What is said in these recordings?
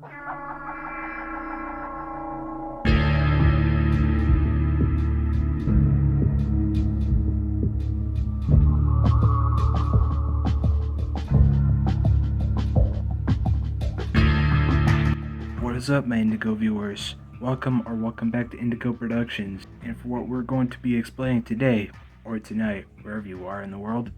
What is up, my Indigo viewers? Welcome back to Indigo Productions. And for what we're going to be explaining today, or tonight, wherever you are in the world,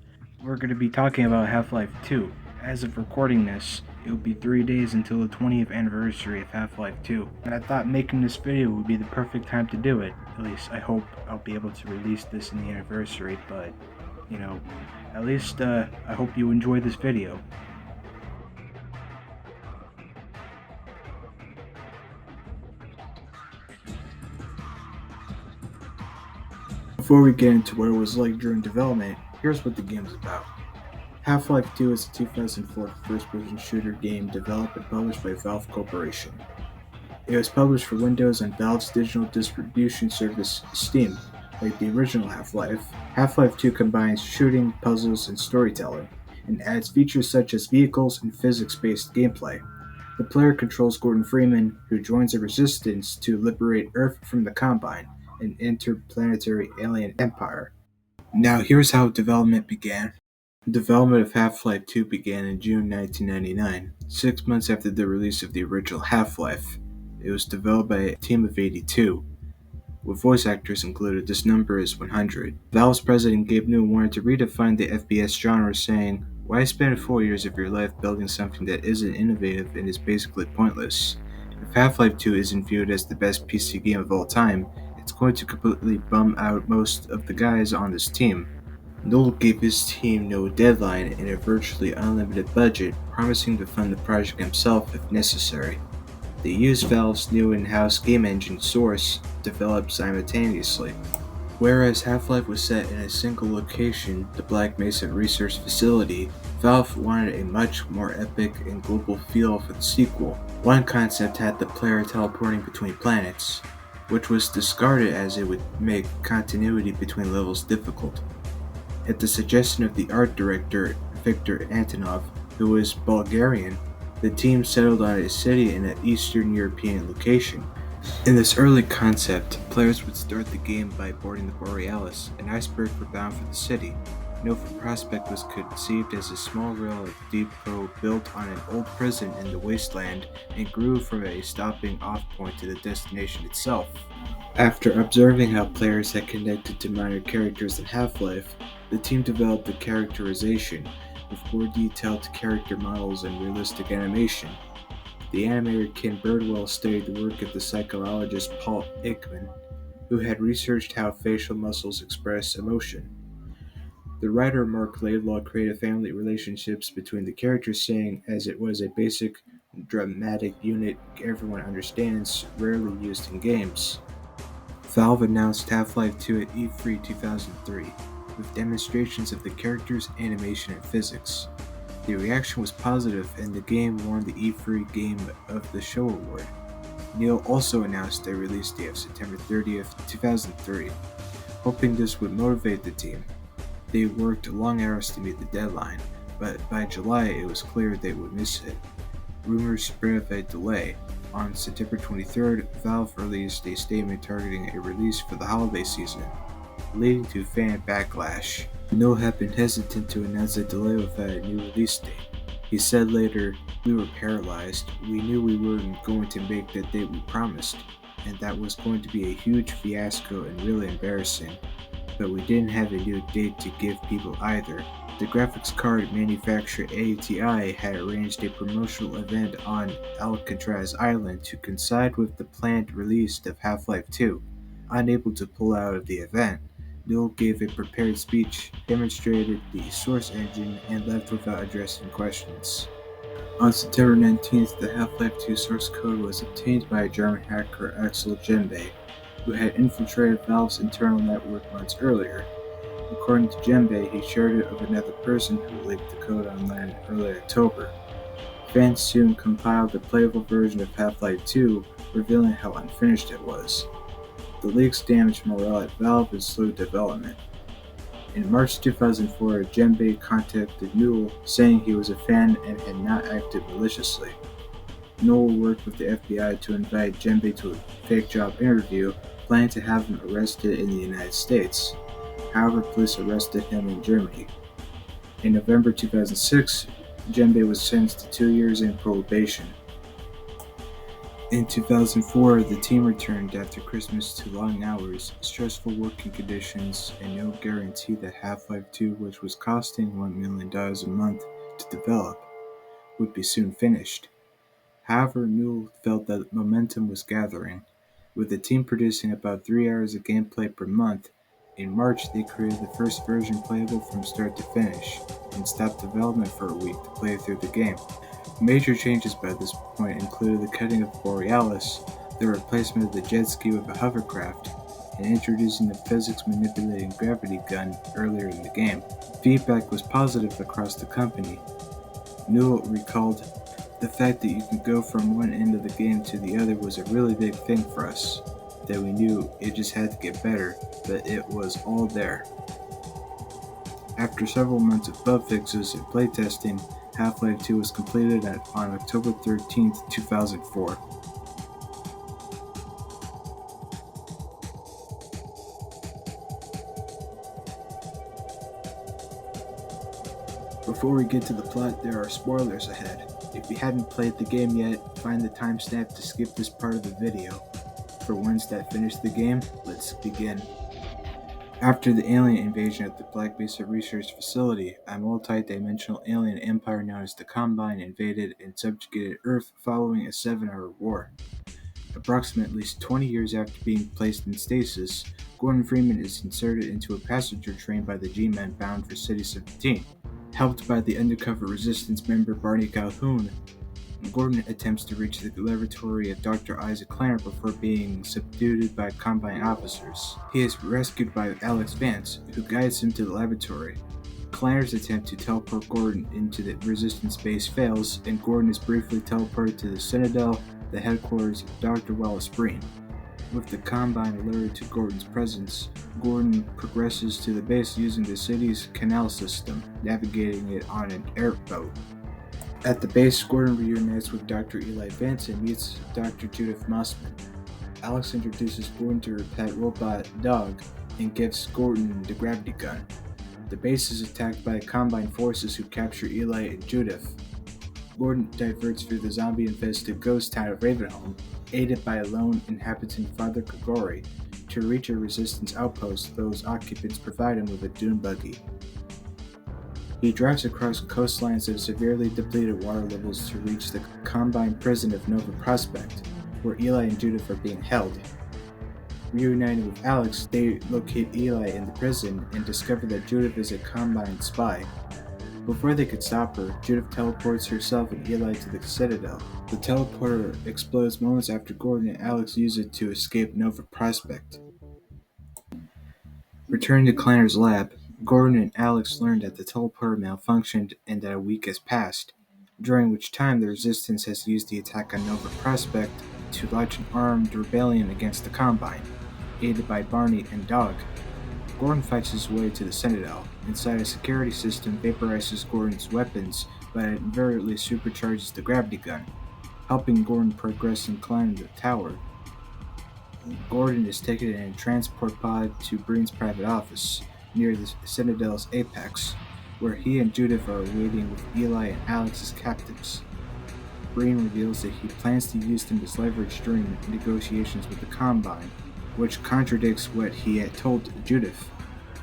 we're going to be talking about Half-Life 2. As of recording this, it will be 3 days until the 20th anniversary of Half-Life 2. And I thought making this video would be the perfect time to do it. At least I hope I'll be able to release this in the anniversary, but, at least I hope you enjoy this video. Before we get into what it was like during development, here's what the game is about. Half-Life 2 is a 2004 first-person shooter game developed and published by Valve Corporation. It was published for Windows on Valve's digital distribution service Steam. Like the original Half-Life, Half-Life 2 combines shooting, puzzles, and storytelling, and adds features such as vehicles and physics-based gameplay. The player controls Gordon Freeman, who joins the Resistance to liberate Earth from the Combine, an interplanetary alien empire. Now here's how development began. Development of Half-Life 2 began in June 1999, 6 months after the release of the original Half-Life. It was developed by a team of 82, with voice actors included. This number is 100. Valve's president Gabe Newell wanted to redefine the FPS genre, saying, "Why spend 4 years of your life building something that isn't innovative and is basically pointless? If Half-Life 2 isn't viewed as the best PC game of all time, it's going to completely bum out most of the guys on this team." Newell gave his team no deadline and a virtually unlimited budget, promising to fund the project himself if necessary. They used Valve's new in-house game engine Source, developed simultaneously. Whereas Half-Life was set in a single location, the Black Mesa Research Facility, Valve wanted a much more epic and global feel for the sequel. One concept had the player teleporting between planets, which was discarded as it would make continuity between levels difficult. At the suggestion of the art director Viktor Antonov, who was Bulgarian, the team settled on a city in an Eastern European location. In this early concept, players would start the game by boarding the Borealis, an iceberg bound for the city. Nova Prospekt was conceived as a small rail depot built on an old prison in the wasteland and grew from a stopping-off point to the destination itself. After observing how players had connected to minor characters in Half-Life, the team developed the characterization, with more detailed character models and realistic animation. The animator Ken Birdwell studied the work of the psychologist Paul Ekman, who had researched how facial muscles express emotion. The writer Mark Laidlaw created family relationships between the characters, saying as it was a basic dramatic unit everyone understands, rarely used in games. Valve announced Half-Life 2 at E3 2003, with demonstrations of the characters, animation, and physics. The reaction was positive, and the game won the E3 Game of the Show award. Newell also announced a release date of September 30th, 2003, hoping this would motivate the team. They worked long hours to meet the deadline, but by July it was clear they would miss it. Rumors spread of a delay. On September 23rd, Valve released a statement targeting a release for the holiday season, leading to fan backlash. Newell had been hesitant to announce a delay without a new release date. He said later, "We were paralyzed. We knew we weren't going to make the date we promised, and that was going to be a huge fiasco and really embarrassing. But we didn't have a new date to give people either." The graphics card manufacturer ATI had arranged a promotional event on Alcatraz Island to coincide with the planned release of Half-Life 2. Unable to pull out of the event, Newell gave a prepared speech, demonstrated the Source engine, and left without addressing questions. On September 19th, the Half-Life 2 source code was obtained by a German hacker, Axel Jembe, who had infiltrated Valve's internal network months earlier. According to Jembe, he shared it with another person who leaked the code online in early October. Fans soon compiled a playable version of Half-Life 2, revealing how unfinished it was. The leaks damaged morale at Valve and slowed development. In March 2004, Jembe contacted Newell, saying he was a fan and had not acted maliciously. Noel worked with the FBI to invite Djembe to a fake job interview, planning to have him arrested in the United States. However, police arrested him in Germany. In November 2006, Djembe was sentenced to 2 years in probation. In 2004, the team returned after Christmas to long hours, stressful working conditions, and no guarantee that Half-Life 2, which was costing $1 million a month to develop, would be soon finished. However, Newell felt that momentum was gathering, with the team producing about 3 hours of gameplay per month. In March, they created the first version playable from start to finish, and stopped development for a week to play through the game. Major changes by this point included the cutting of Borealis, the replacement of the jet ski with a hovercraft, and introducing the physics-manipulating gravity gun earlier in the game. Feedback was positive across the company. Newell recalled, "The fact that you could go from one end of the game to the other was a really big thing for us, that we knew it just had to get better, but it was all there." After several months of bug fixes and playtesting, Half-Life 2 was completed on October 13, 2004. Before we get to the plot, there are spoilers ahead. If you haven't played the game yet, find the timestamp to skip this part of the video. For ones that finished the game, let's begin. After the alien invasion of the Black Mesa Research Facility, a multi-dimensional alien empire known as the Combine invaded and subjugated Earth following a 7-hour war. Approximately 20 years after being placed in stasis, Gordon Freeman is inserted into a passenger train by the G-Men bound for City 17. Helped by the undercover resistance member Barney Calhoun, Gordon attempts to reach the laboratory of Dr. Isaac Kleiner before being subdued by Combine officers. He is rescued by Alex Vance, who guides him to the laboratory. Kleiner's attempt to teleport Gordon into the resistance base fails, and Gordon is briefly teleported to the Citadel, the headquarters of Dr. Wallace Breen. With the Combine alerted to Gordon's presence, Gordon progresses to the base using the city's canal system, navigating it on an airboat. At the base, Gordon reunites with Dr. Eli Vance and meets Dr. Judith Mossman. Alex introduces Gordon to her pet robot, Dog, and gives Gordon the gravity gun. The base is attacked by Combine forces who capture Eli and Judith. Gordon diverts through the zombie-infested ghost town of Ravenholm, aided by a lone inhabitant, Father Grigori, to reach a resistance outpost. Those occupants provide him with a dune buggy. He drives across coastlines of severely depleted water levels to reach the Combine prison of Nova Prospekt, where Eli and Judith are being held. Reunited with Alex, they locate Eli in the prison and discover that Judith is a Combine spy. Before they could stop her, Judith teleports herself and Eli to the Citadel. The teleporter explodes moments after Gordon and Alex use it to escape Nova Prospekt. Returning to Kleiner's lab, Gordon and Alex learn that the teleporter malfunctioned and that a week has passed, during which time the Resistance has used the attack on Nova Prospekt to launch an armed rebellion against the Combine, aided by Barney and Dog. Gordon fights his way to the Citadel. Inside, a security system vaporizes Gordon's weapons, but it inadvertently supercharges the gravity gun, helping Gordon progress and climb the tower. Gordon is taken in a transport pod to Breen's private office, near the Citadel's apex, where he and Judith are waiting with Eli and Alex as captives. Breen reveals that he plans to use them as leverage during negotiations with the Combine, which contradicts what he had told Judith.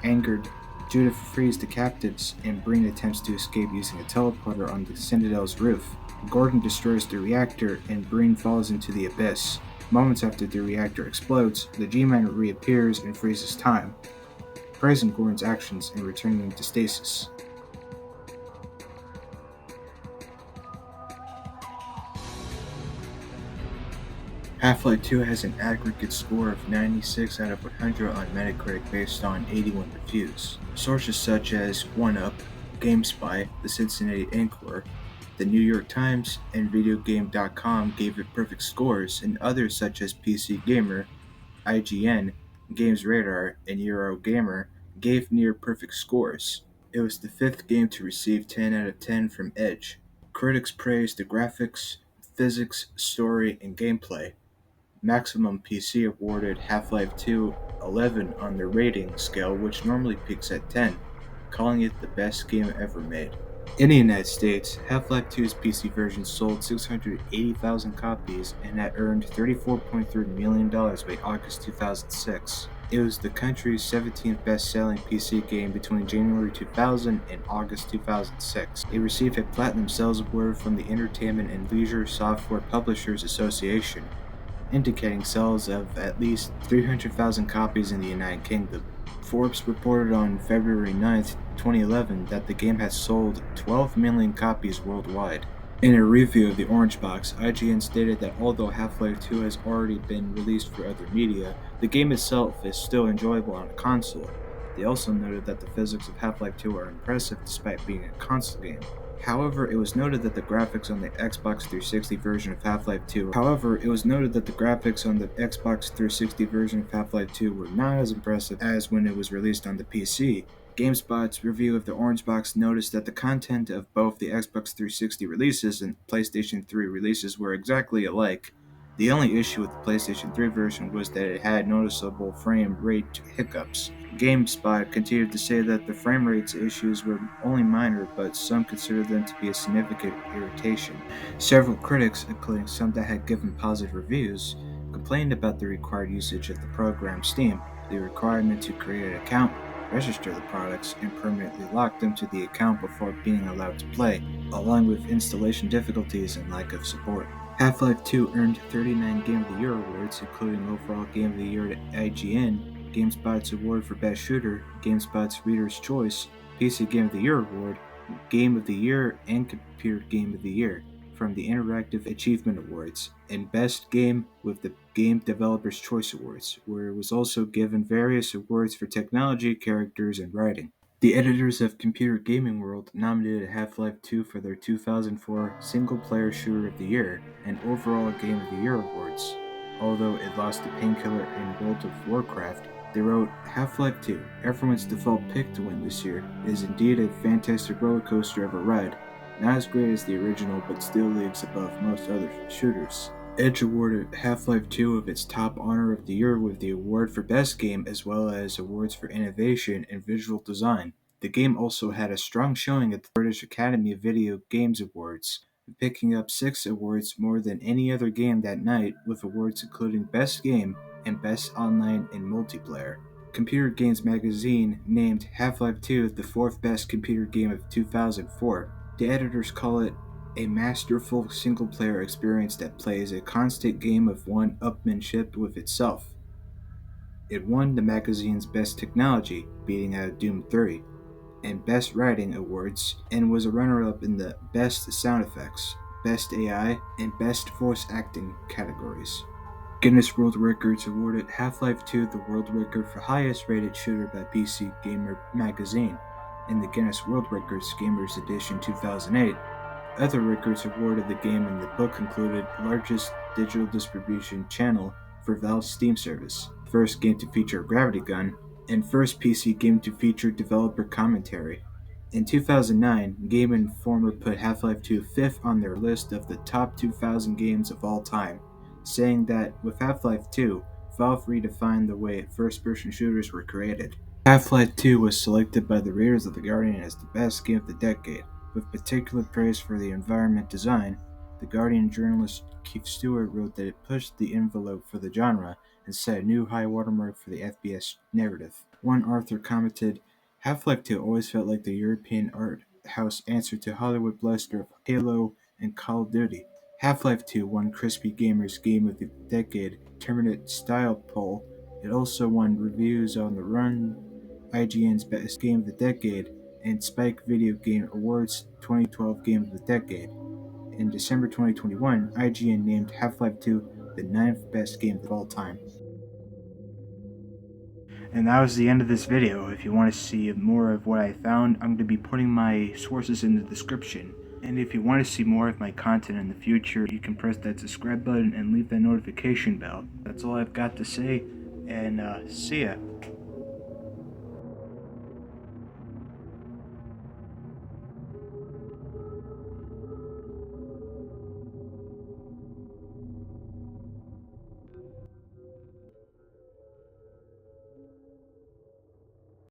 Angered, Judith frees the captives, and Breen attempts to escape using a teleporter on the Citadel's roof. Gordon destroys the reactor, and Breen falls into the abyss. Moments after the reactor explodes, the G-Man reappears and freezes time, praising Gordon's actions and returning him to stasis. Half-Life 2 has an aggregate score of 96 out of 100 on Metacritic based on 81 reviews. Sources such as 1UP, GameSpy, the Cincinnati Enquirer, the New York Times, and VideoGame.com gave it perfect scores, and others such as PC Gamer, IGN, GamesRadar, and Eurogamer gave near-perfect scores. It was the fifth game to receive 10 out of 10 from Edge. Critics praised the graphics, physics, story, and gameplay. Maximum PC awarded Half-Life 2 11 on their rating scale, which normally peaks at 10, calling it the best game ever made. In the United States, Half-Life 2's PC version sold 680,000 copies and had earned $34.3 million by August 2006. It was the country's 17th best-selling PC game between January 2000 and August 2006. It received a Platinum Sales Award from the Entertainment and Leisure Software Publishers Association, indicating sales of at least 300,000 copies in the United Kingdom. Forbes reported on February 9, 2011 that the game has sold 12 million copies worldwide. In a review of the Orange Box, IGN stated that although Half-Life 2 has already been released for other media, the game itself is still enjoyable on a console. They also noted that the physics of Half-Life 2 are impressive despite being a console game. However, it was noted that the graphics on the Xbox 360 version of Half-Life 2 were not as impressive as when it was released on the PC. GameSpot's review of the Orange Box noticed that the content of both the Xbox 360 releases and PlayStation 3 releases were exactly alike. The only issue with the PlayStation 3 version was that it had noticeable frame rate hiccups. GameSpot continued to say that the frame rates issues were only minor, but some considered them to be a significant irritation. Several critics, including some that had given positive reviews, complained about the required usage of the program Steam, the requirement to create an account, register the products, and permanently lock them to the account before being allowed to play, along with installation difficulties and lack of support. Half-Life 2 earned 39 Game of the Year awards, including Overall Game of the Year at IGN, GameSpot's Award for Best Shooter, GameSpot's Reader's Choice, PC Game of the Year Award, Game of the Year, and Computer Game of the Year from the Interactive Achievement Awards, and Best Game with the Game Developer's Choice Awards, where it was also given various awards for technology, characters, and writing. The editors of Computer Gaming World nominated Half-Life 2 for their 2004 Single Player Shooter of the Year and Overall Game of the Year awards. Although it lost to Painkiller and World of Warcraft, they wrote, Half-Life 2, everyone's default pick to win this year, is indeed a fantastic roller coaster of a ride. Not as great as the original, but still leagues above most other shooters. Edge awarded Half-Life 2 of its top honor of the year with the award for Best Game as well as awards for innovation and visual design. The game also had a strong showing at the British Academy of Video Games Awards, picking up 6 awards more than any other game that night, with awards including Best Game and Best Online and Multiplayer. Computer Games Magazine named Half-Life 2 the 4th best computer game of 2004. The editors call it a masterful single-player experience that plays a constant game of one-upmanship with itself. It won the magazine's Best Technology, beating out Doom 3, and Best Writing awards, and was a runner-up in the Best Sound Effects, Best AI, and Best Voice Acting categories. Guinness World Records awarded Half-Life 2 the world record for highest-rated shooter by PC Gamer magazine in the Guinness World Records Gamers Edition 2008. Other records awarded the game in the book included largest digital distribution channel for Valve's Steam service, first game to feature a gravity gun, and first PC game to feature developer commentary. In 2009, Game Informer put Half-Life 2 fifth on their list of the top 2,000 games of all time, saying that with Half-Life 2, Valve redefined the way first-person shooters were created. Half-Life 2 was selected by the readers of The Guardian as the best game of the decade, with particular praise for the environment design. The Guardian journalist Keith Stewart wrote that it pushed the envelope for the genre and set a new high watermark for the FPS narrative. One author commented, Half-Life 2 always felt like the European art house answer to Hollywood bluster of Halo and Call of Duty. Half-Life 2 won Crispy Gamer's Game of the Decade Terminate Style poll. It also won Reviews on the Run, IGN's Best Game of the Decade, and Spike Video Game Awards 2012 Game of the Decade. In December 2021, IGN named Half-Life 2 the 9th best game of all time. And that was the end of this video. If you want to see more of what I found, I'm going to be putting my sources in the description. And if you want to see more of my content in the future, you can press that subscribe button and leave that notification bell. That's all I've got to say, and see ya.